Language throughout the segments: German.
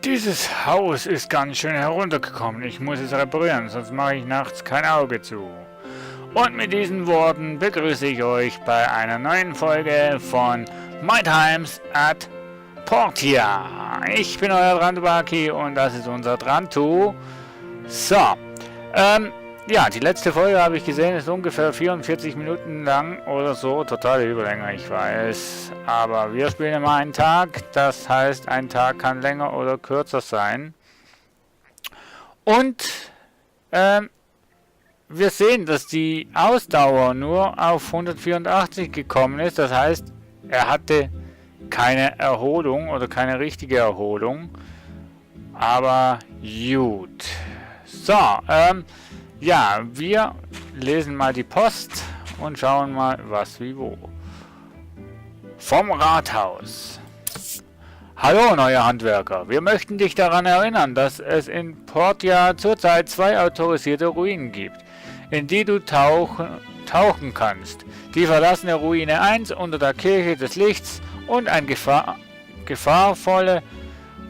Dieses Haus ist ganz schön heruntergekommen. Ich muss es reparieren, sonst mache ich nachts kein Auge zu. Und mit diesen Worten begrüße ich euch bei einer neuen Folge von My Times at Portia. Ich bin euer Drantobaki und das ist unser Drantu. So, ja, die letzte Folge habe ich gesehen, ist ungefähr 44 Minuten lang oder so. Totale Überlänge, ich weiß. Aber wir spielen immer einen Tag. Das heißt, ein Tag kann länger oder kürzer sein. Und wir sehen, dass die Ausdauer nur auf 184 gekommen ist. Das heißt, er hatte keine Erholung oder keine richtige Erholung. Aber gut. So, ja, wir lesen mal die Post und schauen mal, was wie wo. Vom Rathaus. Hallo, neuer Handwerker. Wir möchten dich daran erinnern, dass es in Portia zurzeit 2 autorisierte Ruinen gibt, in die du tauchen kannst. Die verlassene Ruine 1 unter der Kirche des Lichts und eine gefahrvolle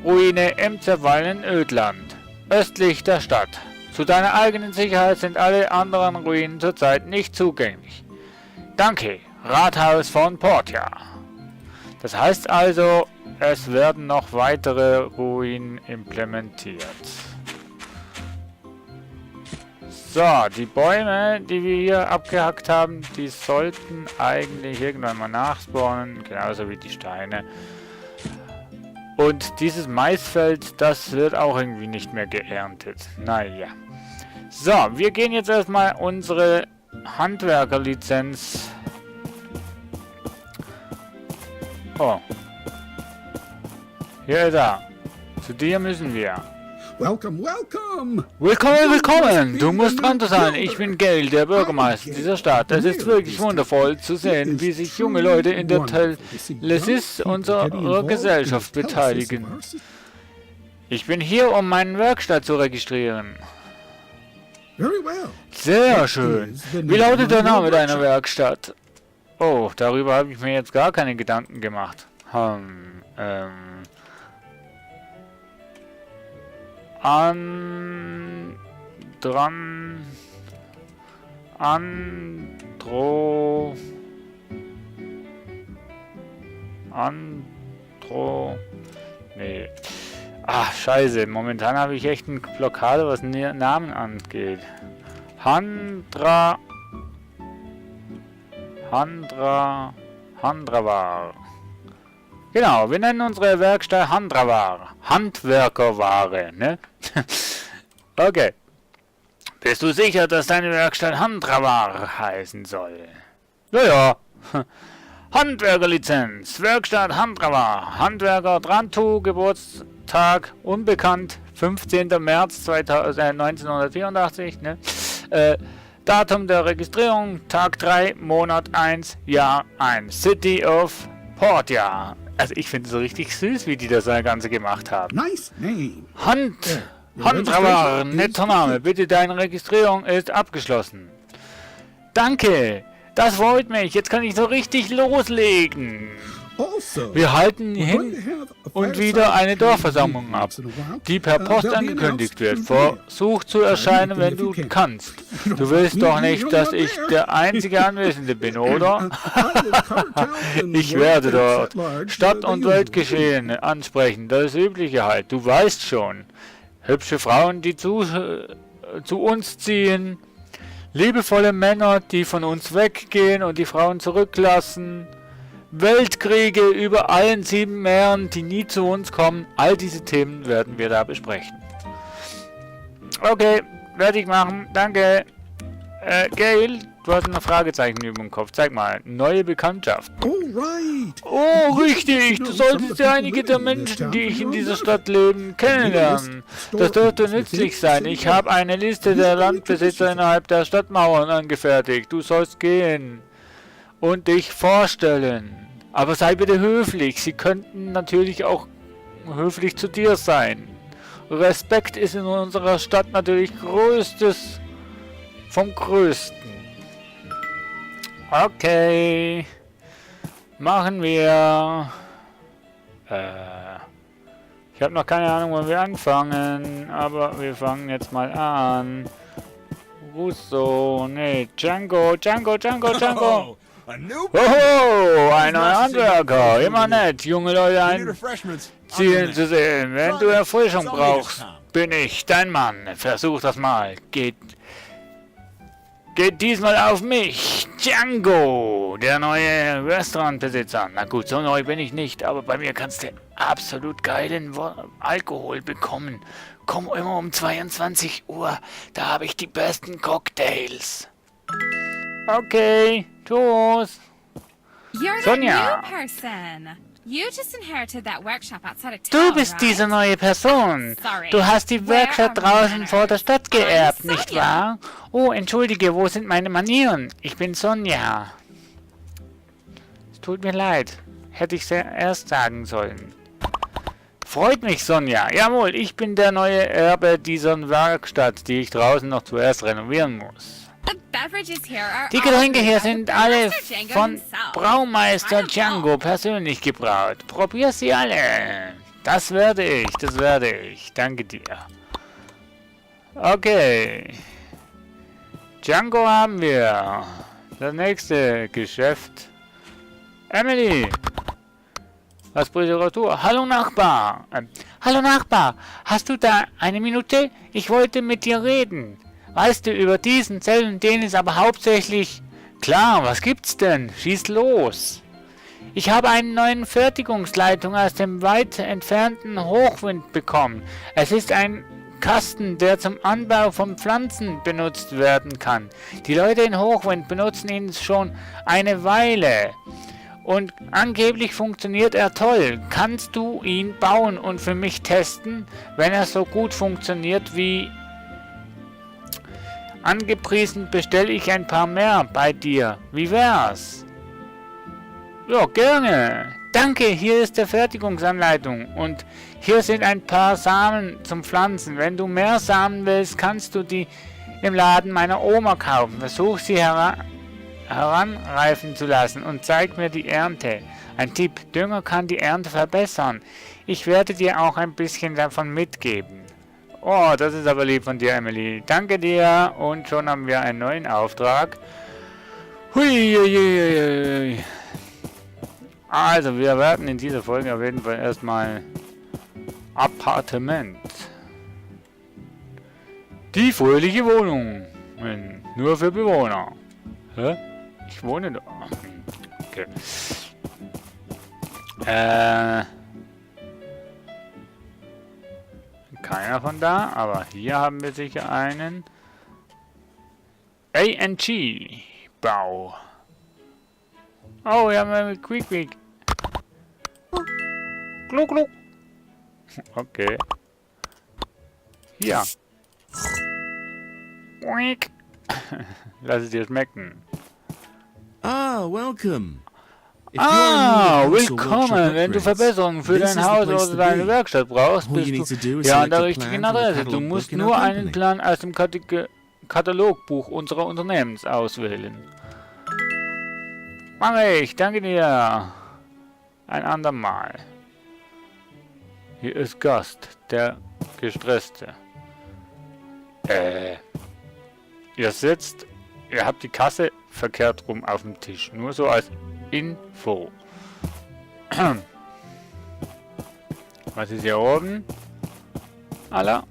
Ruine im zerfallenen Ödland, östlich der Stadt. Zu deiner eigenen Sicherheit sind alle anderen Ruinen zurzeit nicht zugänglich. Danke, Rathaus von Portia. Das heißt also, es werden noch weitere Ruinen implementiert. So, die Bäume, die wir hier abgehackt haben, die sollten eigentlich irgendwann mal nachspawnen, genauso wie die Steine. Und dieses Maisfeld, das wird auch irgendwie nicht mehr geerntet. Naja. So, wir gehen jetzt erstmal unsere Handwerkerlizenz. Oh. Hier ist er. Zu dir müssen wir. Welcome, welcome! Willkommen, willkommen! Du musst dran sein. Ich bin Gale, der Bürgermeister dieser Stadt. Es ist wirklich wundervoll zu sehen, wie sich junge Leute in der Telesis unserer Gesellschaft beteiligen. Ich bin hier, um meine Werkstatt zu registrieren. Sehr schön. Wie lautet der Name deiner Werkstatt? Oh, darüber habe ich mir jetzt gar keine Gedanken gemacht. Nee. Ach, scheiße. Momentan habe ich echt eine Blockade, was Namen angeht. Handravar. Genau, wir nennen unsere Werkstatt Handravar. Handwerkerware, ne? Okay. Bist du sicher, dass deine Werkstatt Handravar heißen soll? Ja. Handwerkerlizenz. Werkstatt Handravar. Handwerker Drantu, Geburtstag unbekannt. 15. März 1984, ne? Datum der Registrierung, Tag 3, Monat 1, Jahr 1. City of Portia. Also ich finde es so richtig süß, wie die das Ganze gemacht haben. Nice name. Handravar, netter Name. Bitte, deine Registrierung ist abgeschlossen. Danke. Das freut mich. Jetzt kann ich so richtig loslegen. Wir halten hin und wieder eine Dorfversammlung ab, die per Post angekündigt wird. Versuch zu erscheinen, wenn du kannst. Du willst doch nicht, dass ich der einzige Anwesende bin, oder? Ich werde dort Stadt- und Weltgeschehen ansprechen. Das Übliche halt. Du weißt schon. Hübsche Frauen, die zu uns ziehen. Liebevolle Männer, die von uns weggehen und die Frauen zurücklassen. Weltkriege über allen 7 Meeren, die nie zu uns kommen. All diese Themen werden wir da besprechen. Okay, werde ich machen. Danke. Gale, du hast ein Fragezeichen über dem Kopf. Zeig mal. Neue Bekanntschaft. Oh, richtig. Du solltest ja einige der Menschen, die ich in dieser Stadt leben, kennenlernen. Das dürfte nützlich sein. Ich habe eine Liste der Landbesitzer innerhalb der Stadtmauern angefertigt. Du sollst gehen und dich vorstellen. Aber sei bitte höflich. Sie könnten natürlich auch höflich zu dir sein. Respekt ist in unserer Stadt natürlich Größtes vom Größten. Okay. Machen wir. Ich habe noch keine Ahnung, wo wir anfangen, aber wir fangen jetzt mal an. Russo, nee, Django. Oh, a new Hoho, ein neuer Handwerker. Immer nett, junge Leute ein Ziel zu sehen. Wenn du Erfrischung brauchst, bin ich dein Mann. Versuch das mal. Geht diesmal auf mich. Django, der neue Restaurantbesitzer. Na gut, so neu bin ich nicht, aber bei mir kannst du absolut geilen Alkohol bekommen. Komm immer um 22 Uhr, da habe ich die besten Cocktails. Okay, tschüss. You're the Sonja. new person. You just inherited that workshop outside of Du town, bist right? diese neue Person. Sorry. Du hast die Where Werkstatt are my draußen vor der Stadt manners? geerbt, I'm nicht Sonja. wahr? Oh, entschuldige, wo sind meine Manieren? Ich bin Sonja. Es tut mir leid. Hätte ich erst sagen sollen. Freut mich, Sonja. Jawohl, ich bin der neue Erbe dieser Werkstatt, die ich draußen noch zuerst renovieren muss. The beverages here are Die all Getränke hier brewed by sind alle Master Django von himself. Braumeister Try them Django all. persönlich gebraut. Probier sie alle. Das werde ich. Danke dir. Okay. Django haben wir. Das nächste Geschäft. Emily. Was Literatur? Hallo Nachbar. Hallo Nachbar. Hast du da eine Minute? Ich wollte mit dir reden. Weißt du, über diesen selben, den ist aber hauptsächlich... Klar, was gibt's denn? Schieß los. Ich habe eine neue Fertigungsleitung aus dem weit entfernten Hochwind bekommen. Es ist ein Kasten, der zum Anbau von Pflanzen benutzt werden kann. Die Leute in Hochwind benutzen ihn schon eine Weile. Und angeblich funktioniert er toll. Kannst du ihn bauen und für mich testen, wenn er so gut funktioniert wie... Angepriesen bestelle ich ein paar mehr bei dir. Wie wär's? Ja, gerne. Danke, hier ist die Fertigungsanleitung. Und hier sind ein paar Samen zum Pflanzen. Wenn du mehr Samen willst, kannst du die im Laden meiner Oma kaufen. Versuch sie heranreifen zu lassen und zeig mir die Ernte. Ein Tipp, Dünger kann die Ernte verbessern. Ich werde dir auch ein bisschen davon mitgeben. Oh, das ist aber lieb von dir, Emily. Danke dir. Und schon haben wir einen neuen Auftrag. Hui. Also, wir werden in dieser Folge auf jeden Fall erstmal Appartement. Die fröhliche Wohnung. Nur für Bewohner. Hä? Ich wohne da. Okay. Keiner von da, aber hier haben wir sicher einen. A&G Bau. Oh, wir haben einen Quick. Gluck. Okay. Hier. Lass es dir schmecken. Ah, welcome. If you're in need of also Willkommen! workshop Wenn du upgrades, Verbesserungen für this dein is the Haus place oder to deine be. Werkstatt brauchst, All you need bist to du do is ja an select der the richtigen plan from the Adresse. Du catalog musst book in our nur einen company. Plan aus dem Katalogbuch unserer Unternehmens auswählen. Mache ich, danke dir. Ein andermal. Hier ist Gast, der Gestresste. Ihr habt die Kasse verkehrt rum auf dem Tisch. Nur so als Info. Was ist hier oben? Alla?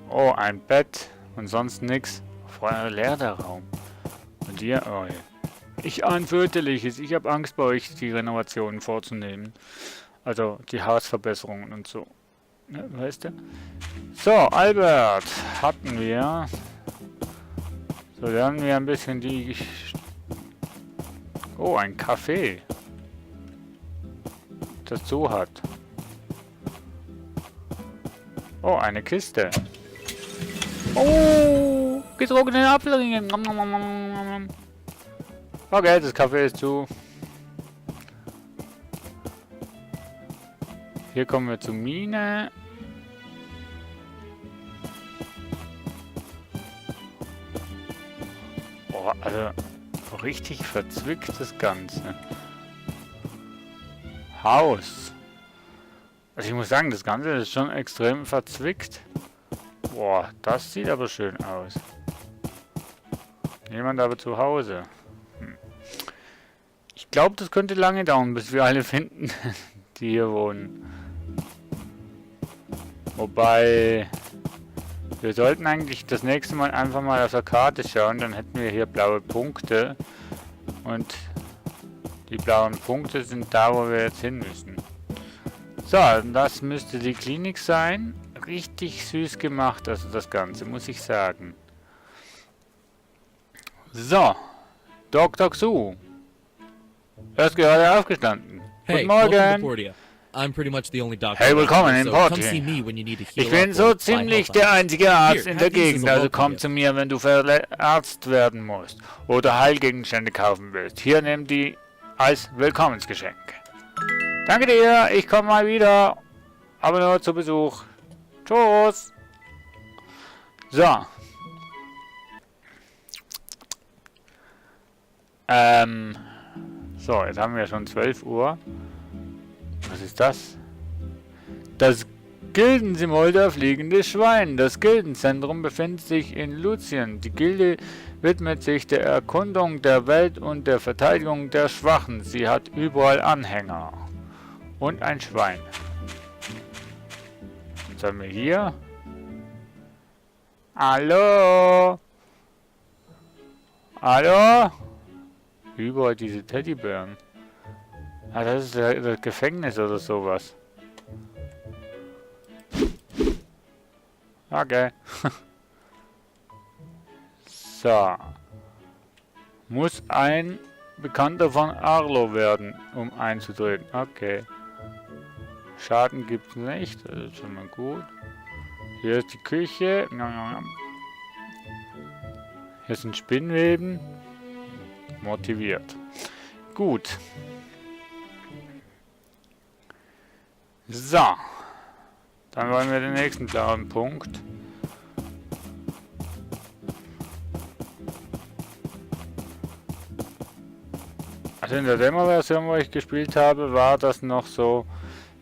Oh, ein Bett und sonst nix. Vorher leer der Raum. Und hier, oh ja. Ich ahne fürchterliches. Ich habe Angst bei euch, die Renovationen vorzunehmen. Also die Hausverbesserungen und so. Ja, weißt du? So, Albert hatten wir. So, lernen wir ein bisschen die... Oh, ein Café. Das so hat. Oh, eine Kiste. Oh, getrocknete Apfelringe. Okay, das Café ist zu. Hier kommen wir zur Mine. Oh, also richtig verzwickt das Ganze. Haus. Also ich muss sagen, das Ganze ist schon extrem verzwickt. Boah, das sieht aber schön aus. Jemand aber zu Hause. Ich glaube, das könnte lange dauern, bis wir alle finden, die hier wohnen. Wobei, wir sollten eigentlich das nächste Mal einfach mal auf der Karte schauen, dann hätten wir hier blaue Punkte. Und die blauen Punkte sind da, wo wir jetzt hin müssen. So, das müsste die Klinik sein. Richtig süß gemacht, also das Ganze, muss ich sagen. So, Dr. Xu. Er ist gerade aufgestanden. Hey, Guten welcome to Morgen. Portia. I'm pretty much the only doctor. Hey, willkommen in so come Portia. see me when you need to heal Ich bin up so or buy ziemlich health der items. einzige Arzt Here, in der have these as Gegend, a also welcome komm gift. zu mir, wenn du verarzt werden musst oder Heilgegenstände kaufen willst. Hier nimm die als Willkommensgeschenk. Danke dir, ich komme mal wieder, aber nur zu Besuch. Tschüss. So. So, jetzt haben wir schon 12 Uhr. Was ist das? Das Gildensymbol der fliegende Schwein. Das Gildenzentrum befindet sich in Lucien. Die Gilde widmet sich der Erkundung der Welt und der Verteidigung der Schwachen. Sie hat überall Anhänger. Und ein Schwein. Was haben wir hier? Hallo? Hallo? Überall diese Teddybären. Ah, das ist das Gefängnis oder sowas. Okay. So. Muss ein Bekannter von Arlo werden, um einzutreten. Okay. Schaden gibt es nicht. Das ist schon mal gut. Hier ist die Küche. Hier sind Spinnweben. Motiviert. Gut. So. Dann wollen wir den nächsten blauen Punkt. Also in der Demo-Version, wo ich gespielt habe, war das noch so,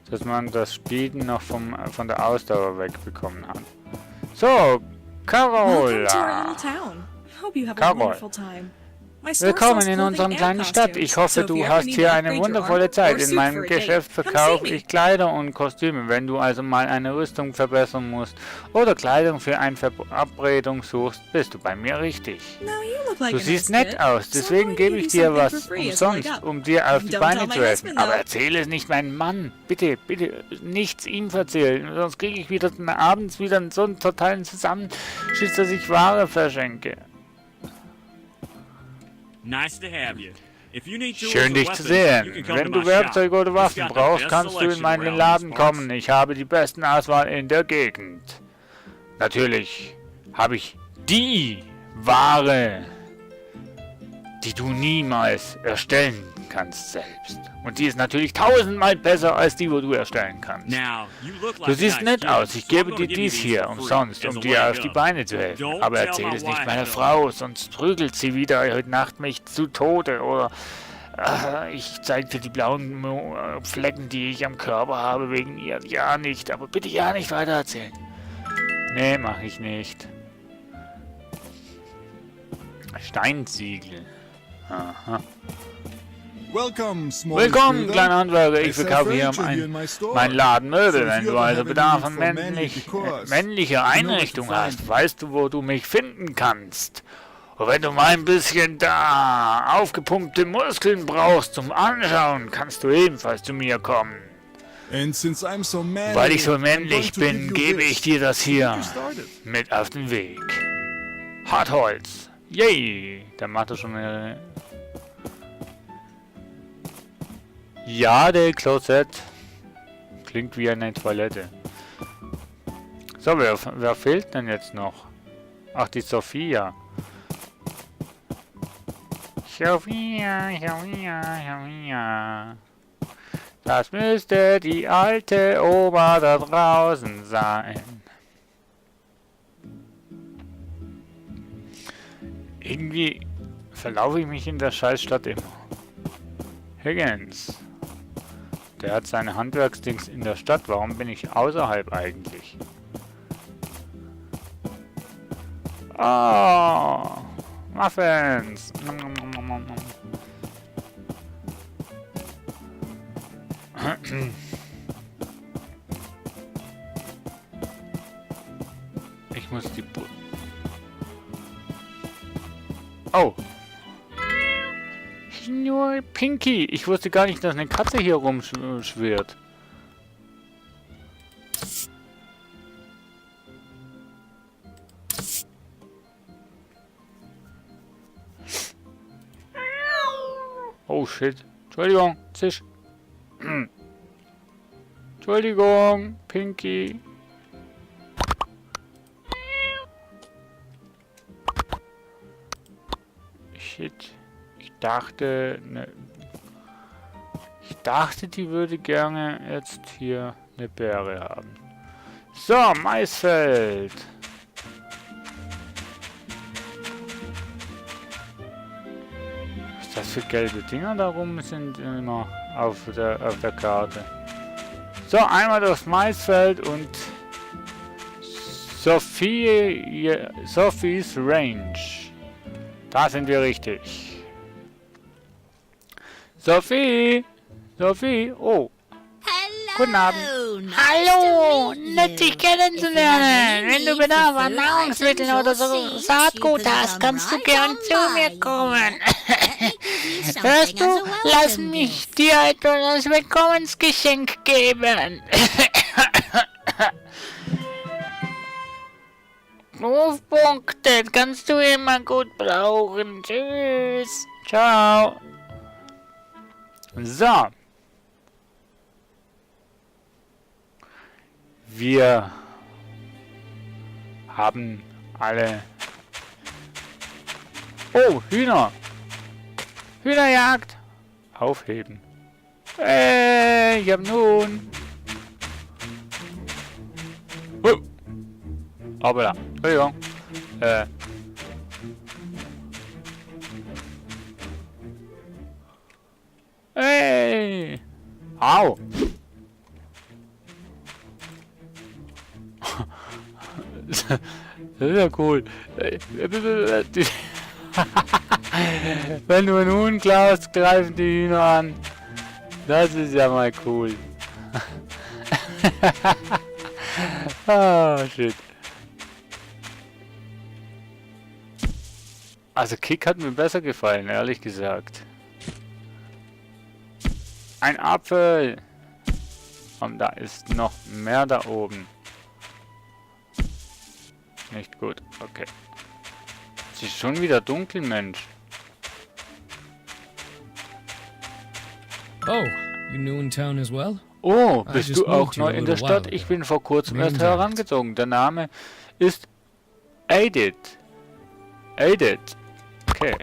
dass man das Speeden noch von der Ausdauer wegbekommen hat. So, Welcome Carola. to our little town. Hope you have a Carol. wonderful time. My store Willkommen sells in clothing unserer and kleinen Stadt. costumes, Ich hoffe, so if du you ever hast need hier to eine upgrade your wundervolle armor Zeit. or In suit meinem for a date, Geschäft come see verkaufe me. ich Kleider und Kostüme. Wenn du also mal eine Rüstung verbessern musst oder Kleidung für eine Verabredung suchst, bist du bei mir richtig. No, you look like Du a siehst nice nett kid. aus, So I'm deswegen going to gebe give ich you dir something was for free as a leg umsonst, up. um dir auf die Don't Beine tell my zu helfen. husband, Aber though. erzähle es nicht meinem Mann. Bitte, bitte, nichts ihm erzählen. Sonst kriege ich wieder abends wieder so einen totalen Zusammenschiss, dass ich Ware verschenke. Nice to have you. If you need tools Schön or dich weapons, zu you sehen. can come Wenn to du my Werkzeuge shop. oder It's Waffen got the brauchst, best kannst du in selection meinen around Laden these parts. kommen. Ich habe die besten Auswahl in der Gegend. Natürlich habe ich die Ware, die du niemals erstellen kannst selbst. Und die ist natürlich 1000-mal besser als die, wo du erstellen kannst. Now, you look like Du a siehst nice nett kid, aus. Ich so I'm gebe gonna dir give you dies these hier for free umsonst, as um a dir leg auf die up. Beine zu helfen. Don't Aber tell erzähl my es nicht wife meiner though. Frau, sonst prügelt sie wieder heute Nacht mich zu Tode. Oder ich zeige dir die blauen Flecken, die ich am Körper habe, wegen ihr. Ja nicht, aber bitte ja nicht weiter erzählen. Nee, mach ich nicht. Steinsiegel. Aha. Welcome, small Willkommen, intruder. kleiner Handwerker. I Ich sell verkaufe hier furniture here in my store. mein Laden Möbel. So if Wenn you du ever also have a Bedarf need an for manly decors, männlicher you know where to Einrichtung find hast, me. weißt du, wo du mich finden kannst. Und wenn du mal ein bisschen da aufgepumpte Muskeln brauchst zum Anschauen, kannst du ebenfalls zu mir kommen. And since I'm so manly, Weil ich so I'm männlich going to bin, give you gebe this ich dir das to hier get you started. mit auf den Weg. Hartholz. Yay! Der macht das schon eine... Ja, der Klosett. Klingt wie eine Toilette. So, wer fehlt denn jetzt noch? Ach, die Sophia. Sophia. Das müsste die alte Oma da draußen sein. Irgendwie verlaufe ich mich in der Scheißstadt immer. Higgins. Der hat seine Handwerksdings in der Stadt. Warum bin ich außerhalb eigentlich? Oh, Muffins. Ich muss die... Oh. Nur Pinky. Ich wusste gar nicht, dass eine Katze hier rumschwirrt. Oh shit. Entschuldigung. Zisch. Entschuldigung, Pinky. Shit. Ich dachte, die würde gerne jetzt hier eine Beere haben. So, Maisfeld. Was ist das für gelbe Dinger da rum sind immer auf der Karte? So, einmal durchs Maisfeld und Sophies Range. Da sind wir richtig. Sophie! Sophie! Oh! Guten Abend! Hallo! Nett dich kennenzulernen! Wenn du Bedarf an Nahrungsmitteln oder so Saatgut hast, kannst du gern zu mir kommen. Hörst du? Lass mich dir etwas als Willkommensgeschenk geben. Rufpunkte kannst du immer gut brauchen. Tschüss. Ciao! So. Wir haben alle... Oh, Hühner! Hühnerjagd! Aufheben. Ich hab nun... Aber da. Entschuldigung. Hey! Au! Das ist ja cool. Wenn du einen Huhn klaust, greifen die Hühner an. Das ist ja mal cool. Ah, shit. Also Kick hat mir besser gefallen, ehrlich gesagt. Ein Apfel. Und da ist noch mehr da oben. Nicht gut, okay. Es ist schon wieder dunkel, Mensch. Oh, you new in town as well? Oh, I bist just du auch moved here neu a in der little Stadt? while Ich ago. bin vor kurzem Name's erst Alex. herangezogen. Der Name ist Edith. Edith. Okay.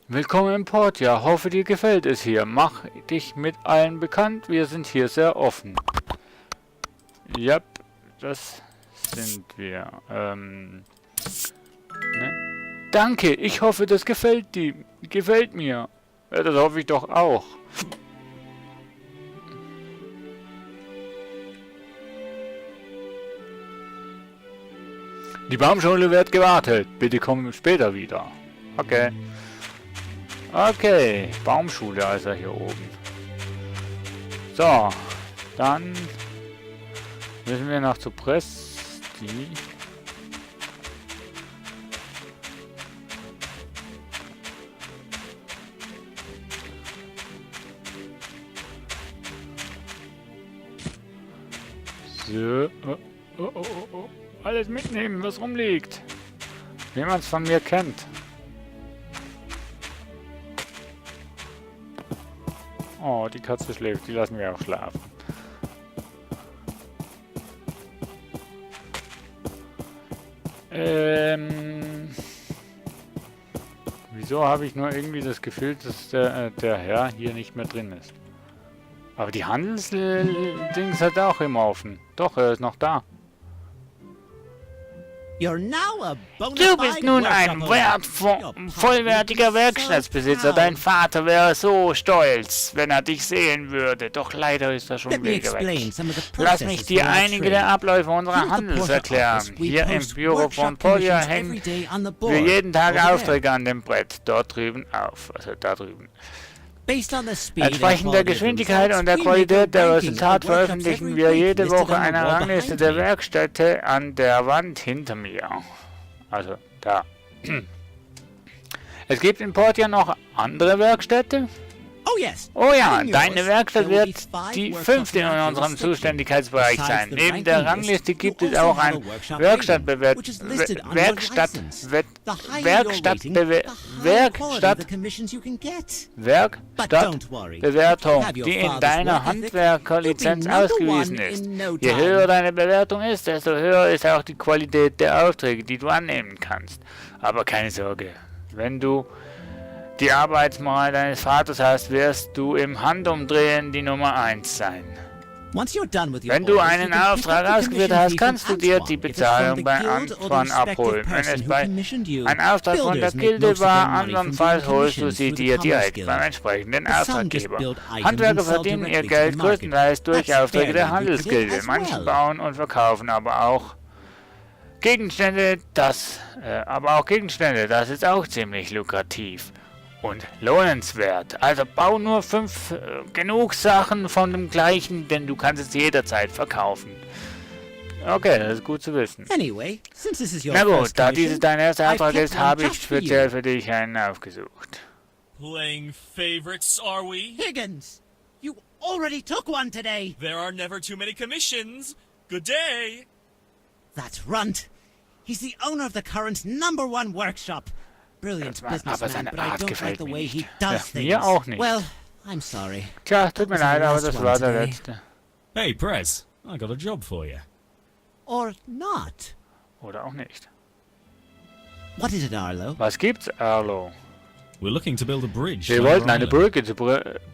Willkommen im Portia. Hoffe, dir gefällt es hier. Mach dich mit allen bekannt. Wir sind hier sehr offen. Yep, das sind wir. Ne? Danke, ich hoffe, das gefällt mir. Ja, das hoffe ich doch auch. Die Baumschule wird gewartet. Bitte komm später wieder. Okay. Okay, Baumschule also hier oben. So, dann müssen wir nach Zupresti. So, oh. Alles mitnehmen, was rumliegt. Wie man es von mir kennt. Oh, die Katze schläft. Die lassen wir auch schlafen. Wieso habe ich nur irgendwie das Gefühl, dass der Herr hier nicht mehr drin ist? Aber die Handelsdings hat er auch immer offen. Doch, er ist noch da. Du bist nun ein vollwertiger Werkstattbesitzer. Dein Vater wäre so stolz, wenn er dich sehen würde. Doch leider ist er schon wieder weg. Lass mich dir einige der Abläufe unserer Handels erklären. Hier im Büro von Portia hängen wir jeden Tag Aufträge an dem Brett. Dort drüben auf. Also da drüben. Entsprechend der Geschwindigkeit und der Qualität der Resultate veröffentlichen wir jede Woche eine Rangliste der Werkstätte an der Wand hinter mir. Also da. Es gibt in Portia noch andere Werkstätte? Oh ja, deine Werkstatt wird die 5. in unserem Zuständigkeitsbereich sein. Neben der Rangliste gibt es auch ein Werkstattbewertung, die in deiner Handwerkerlizenz ausgewiesen ist. Je höher deine Bewertung ist, desto höher ist auch die Qualität der Aufträge, die du annehmen kannst. Aber keine Sorge, wenn du die Arbeitsmoral deines Vaters hast, wirst du im Handumdrehen die Nummer 1 sein. Wenn du einen Auftrag ausgeführt hast, kannst du dir die Bezahlung bei Antoine abholen. Wenn es ein Auftrag von der Gilde war, andernfalls holst du sie dir direkt beim entsprechenden Auftraggeber. Handwerker verdienen ihr Geld größtenteils durch Aufträge der Handelsgilde. Manche bauen und verkaufen aber auch Gegenstände, das ist auch ziemlich lukrativ. Und lohnenswert. Also bau nur 5 genug Sachen von dem gleichen, denn du kannst es jederzeit verkaufen. Okay, das ist gut zu wissen. Na gut, da dieses dein erster Auftrag ist, habe ich speziell für dich einen aufgesucht. Playing favorites, are we? Higgins, you already took one today. There are never too many commissions. Good day. That's Runt. He's the owner of the current #1 workshop. Brilliant businessman, but I don't like the way he does things. Mir auch nicht. Well, I'm sorry. Tja, tut mir leid, aber das war der letzte. Hey, Prez, I got a job for you. Or not. Oder auch nicht. What is it, Arlo? Was gibt's, Arlo? We're looking to build a bridge. Wir wollten eine Brücke zur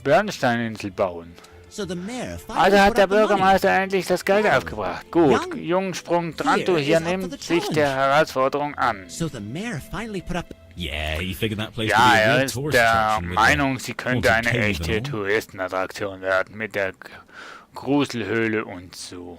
Bernsteininsel bauen. So the mayor Also hat der Bürgermeister endlich das Geld aufgebracht. Gut, Jungsprung Tranto hier nimmt sich der Herausforderung an. So the mayor finally put up. Yeah, he figured that place Ja, would be a er real ist tourist der attraction with Meinung, the sie könnte eine haunted cave echte and all. Touristenattraktion werden mit der Gruselhöhle und so.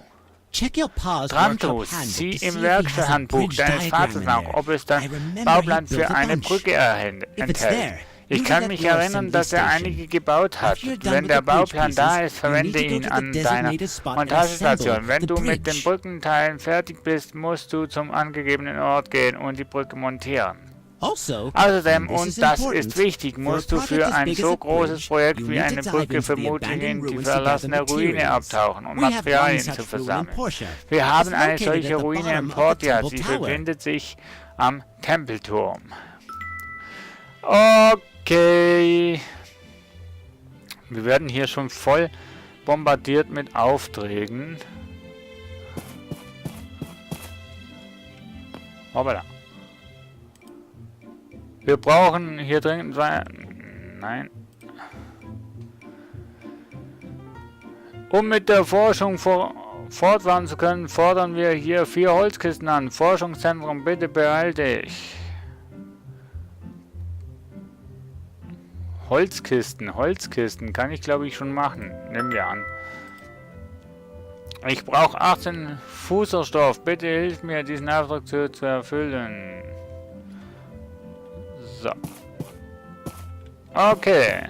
Check your pa's Tranto, workshop handbook sieh to see im if he has a Werkstatthandbuch bridge deines diagram Vaters in nach, there. ob es da I remember Bauplan he built für a eine bunch. Brücke If it's enthält. there, Ich kann mich erinnern, dass er einige gebaut hat. Wenn der Bauplan da ist, verwende ihn an deiner Montagestation. Wenn du mit den Brückenteilen fertig bist, musst du zum angegebenen Ort gehen und die Brücke montieren. Außerdem, und das ist wichtig, musst du für ein so großes Projekt wie eine Brücke vermutlich in die verlassene Ruine abtauchen, um Materialien zu versammeln. Wir haben eine solche Ruine in Portia, sie befindet sich am Tempelturm. Okay. Wir werden hier schon voll bombardiert mit Aufträgen. Hoppala. Wir brauchen hier dringend... Nein. Um mit der Forschung fortfahren zu können, fordern wir hier 4 Holzkisten an. Forschungszentrum, bitte beeil dich. Holzkisten kann ich glaube ich schon machen. Nehmen wir an. Ich brauche 18 Fußerstoff. Bitte hilf mir, diesen Auftrag zu erfüllen. So. Okay.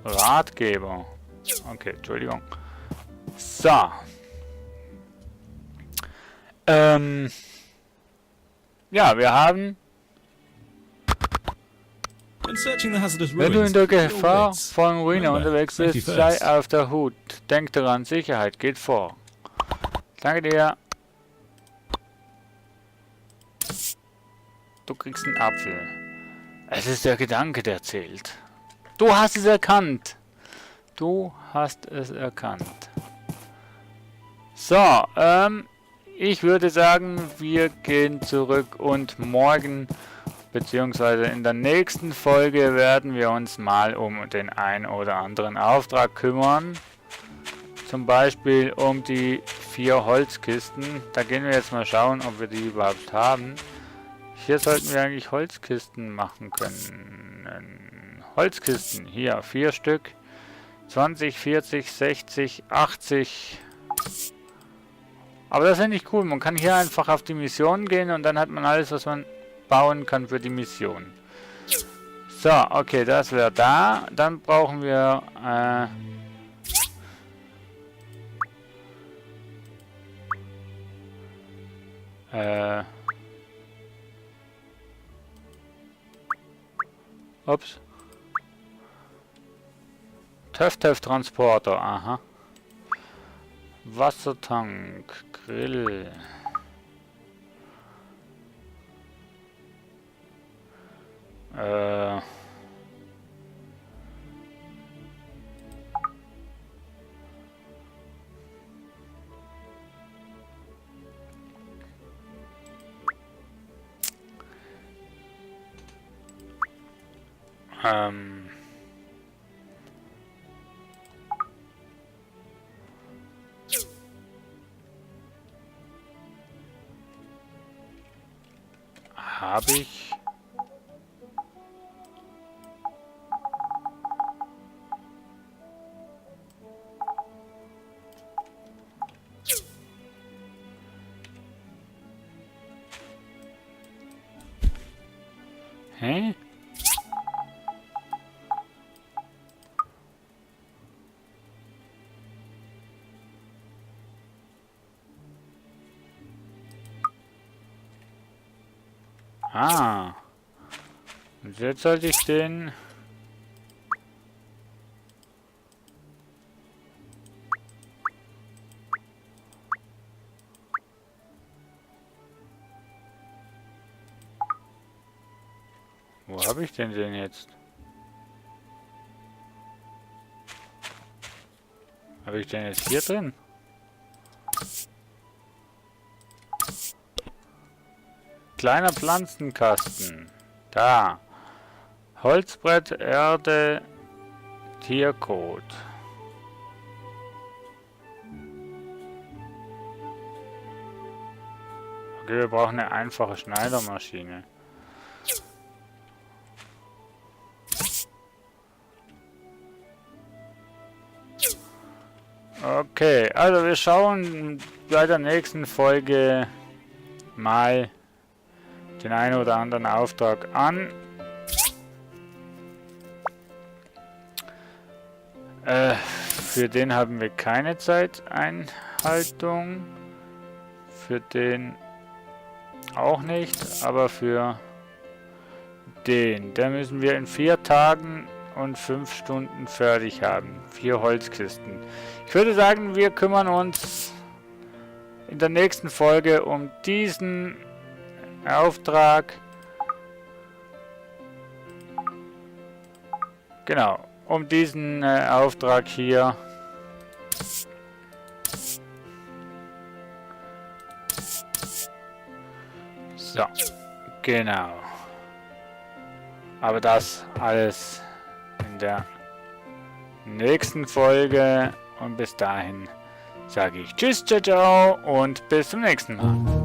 Ratgeber. Okay, Entschuldigung. So. Ja, wir haben... Wenn du in der Gefahr von Ruine unterwegs bist, sei auf der Hut. Denk daran, Sicherheit geht vor. Danke dir. Du kriegst einen Apfel. Es ist der Gedanke, der zählt. Du hast es erkannt. Du hast es erkannt. So, ich würde sagen, wir gehen zurück und morgen, beziehungsweise in der nächsten Folge, werden wir uns mal um den ein oder anderen Auftrag kümmern. Zum Beispiel um die 4 Holzkisten. Da gehen wir jetzt mal schauen, ob wir die überhaupt haben. Hier sollten wir eigentlich Holzkisten machen können. Holzkisten, hier 4 Stück. 20, 40, 60, 80. Aber das finde ich cool. Man kann hier einfach auf die Mission gehen und dann hat man alles, was man bauen kann für die Mission. So, okay, das wäre da. Dann brauchen wir ups. TÜV-TÜV-Transporter, aha. Wassertank, Grill. Habe ich. Hä? Ah. Und jetzt sollte ich den... Wo habe ich denn den jetzt? Habe ich den jetzt hier drin? Kleiner Pflanzenkasten. Da. Holzbrett, Erde, Tierkot. Okay, wir brauchen eine einfache Schneidermaschine. Okay, also wir schauen bei der nächsten Folge mal den einen oder anderen Auftrag an. Für den haben wir keine Zeiteinhaltung. Für den auch nicht, aber für den, da müssen wir in 4 Tagen und 5 Stunden fertig haben. 4 Holzkisten. Ich würde sagen, wir kümmern uns in der nächsten Folge um diesen Auftrag. Genau, um diesen Auftrag hier. So, genau. Aber das alles in der nächsten Folge. Und bis dahin sage ich Tschüss, ciao, ciao und bis zum nächsten Mal.